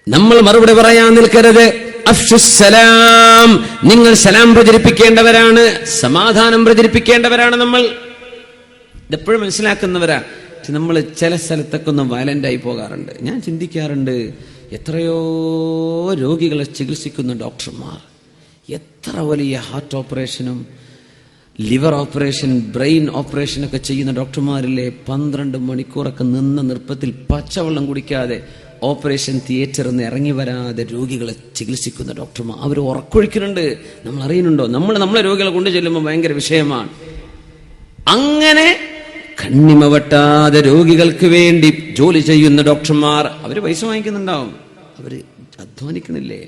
നമ്മൾ മറുപടി പറയാൻ നിൽക്കരുത്. അഫ്ഷുസ്സലാം, നിങ്ങൾ സലാം പ്രചരിപ്പിക്കേണ്ടവരാണ്, സമാധാനം പ്രചരിപ്പിക്കേണ്ടവരാണ്. നമ്മൾ ഇതെപ്പോഴും മനസ്സിലാക്കുന്നവരാ. നമ്മൾ ചില സ്ഥലത്തൊക്കെ ഒന്ന് വയലന്റായി പോകാറുണ്ട്. ഞാൻ ചിന്തിക്കാറുണ്ട്, എത്രയോ രോഗികളെ ചികിത്സിക്കുന്ന ഡോക്ടർമാർ, എത്ര വലിയ ഹാർട്ട് ഓപ്പറേഷനും ലിവർ ഓപ്പറേഷൻ, ബ്രെയിൻ ഓപ്പറേഷനൊക്കെ ചെയ്യുന്ന ഡോക്ടർമാരില്ലേ, 12 മണിക്കൂറൊക്കെ നിന്ന നൃപ്പത്തിൽ പച്ചവെള്ളം കുടിക്കാതെ ഓപ്പറേഷൻ തിയേറ്ററിൽ നിന്ന് ഇറങ്ങി വരാതെ രോഗികളെ ചികിത്സിക്കുന്ന ഡോക്ടർമാർ. അവർ ഉറക്കൊഴിക്കുന്നുണ്ട്. നമ്മൾ അറിയുന്നുണ്ടോ? നമ്മളെ രോഗികളെ കൊണ്ടു ചെല്ലുമ്പോൾ ഭയങ്കര വിഷയമാണ്. അങ്ങനെ കണ്ണിമ വെട്ടാതെ രോഗികൾക്ക് വേണ്ടി ജോലി ചെയ്യുന്ന ഡോക്ടർമാർ, അവര് പൈസ വാങ്ങിക്കുന്നുണ്ടാവും, അവര് അധ്വാനിക്കുന്നില്ലേ?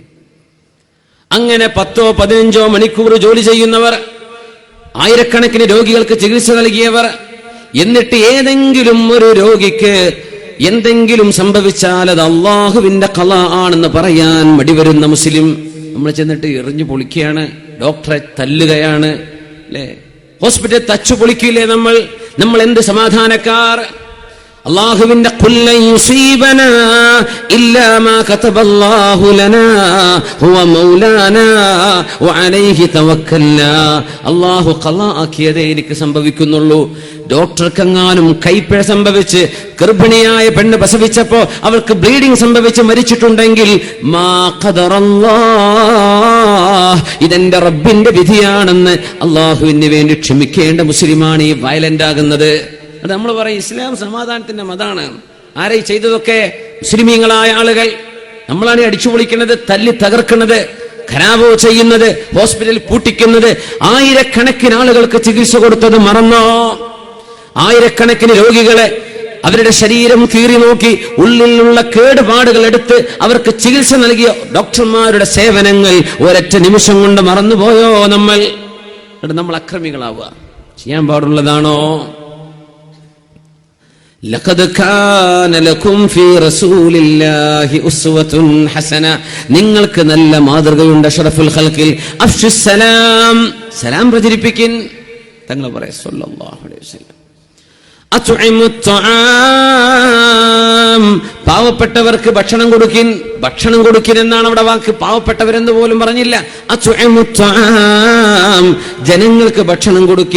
അങ്ങനെ 10-15 മണിക്കൂർ ജോലി ചെയ്യുന്നവർ, ആയിരക്കണക്കിന് രോഗികൾക്ക് ചികിത്സ നൽകിയവർ, എന്നിട്ട് ഏതെങ്കിലും ഒരു രോഗിക്ക് എന്തെങ്കിലും സംഭവിച്ചാൽ അത് അള്ളാഹുവിന്റെ ഖളാ ആണെന്ന് പറയാൻ മടിവരുന്ന മുസ്ലിം, നമ്മൾ ചെന്നിട്ട് എറിഞ്ഞു പൊളിക്കുകയാണ്, ഡോക്ടറെ തല്ലുകയാണ്, അല്ലേ? ഹോസ്പിറ്റൽ തച്ചു പൊളിക്കില്ലേ നമ്മൾ എന്ത് സമാധാനക്കാർ? അല്ലാഹുവിന്റെ ഖുൽ ലൻ യുസീബനാ ഇല്ലാ മാ കതബല്ലാഹു ലനാ ഹുവ മൗലാനാ വഅലൈഹി തവക്കൽനാ. അല്ലാഹു ഖളാ ആക്കിയതേ എനിക്ക് സംഭവിക്കുന്നുള്ളൂ. ഡോക്ടർക്കെങ്ങാനും കൈപ്പിഴ സംഭവിച്ച് ഗർഭിണിയായ പെണ്ണ് പ്രസവിച്ചപ്പോ അവൾക്ക് ബ്ലീഡിംഗ് സംഭവിച്ച് മരിച്ചിട്ടുണ്ടെങ്കിൽ മാ ഖദറല്ലാഹ്, ഇതെന്റെ റബ്ബിന്റെ വിധിയാണെന്ന് അല്ലാഹുവിന് വേണ്ടി ക്ഷമിക്കേണ്ട മുസ്ലിമാണ് ഈ വയലന്റ് ആകുന്നത്. അത് നമ്മൾ പറയും ഇസ്ലാം സമാധാനത്തിന്റെ മതമാണ്. ആരെ ചെയ്തതൊക്കെ? മുസ്ലിമീങ്ങളായ ആളുകൾ. നമ്മളാണ് അടിച്ചു പൊളിക്കുന്നത്, തല്ലി തകർക്കുന്നത്, ഖരാബോ ചെയ്യുന്നത്, ഹോസ്പിറ്റലിൽ പൂട്ടിക്കുന്നത്. ആയിരക്കണക്കിന് ആളുകൾക്ക് ചികിത്സ കൊടുത്തത് മറന്നോ? ആയിരക്കണക്കിന് രോഗികളെ അവരുടെ ശരീരം കീറി നോക്കി ഉള്ളിലുള്ള കേടുപാടുകൾ എടുത്ത് അവർക്ക് ചികിത്സ നൽകിയ ഡോക്ടർമാരുടെ സേവനങ്ങൾ ഒരൊറ്റ നിമിഷം കൊണ്ട് മറന്നുപോയോ നമ്മൾ? നമ്മൾ അക്രമികളാവുക ചെയ്യാൻ പാടുള്ളതാണോ? ലഖദ് കാന ലക്കും ഫീ റസൂലില്ലാഹി ഉസ്വത്തുൻ ഹസന, നിങ്ങൾക്ക് നല്ല മാതൃകയുണ്ട് അഷ്റഫുൽ ഖൽഖിൽ. അഫ്ഷുസ്സലാം, സലാം പ്രചരിപ്പിക്കിൻ. തങ്ങൾ പറയാ സല്ലല്ലാഹു അലൈഹി വസല്ലം, പാവപ്പെട്ടവർക്ക് ഭക്ഷണം കൊടുക്കിൻ. ഭക്ഷണം കൊടുക്കിൻ എന്നാണ് അവിടെ വാക്ക്. പാവപ്പെട്ടവരെന്ന് പോലും പറഞ്ഞില്ല. ജനങ്ങൾക്ക് ഭക്ഷണം കൊടുക്കിൻ.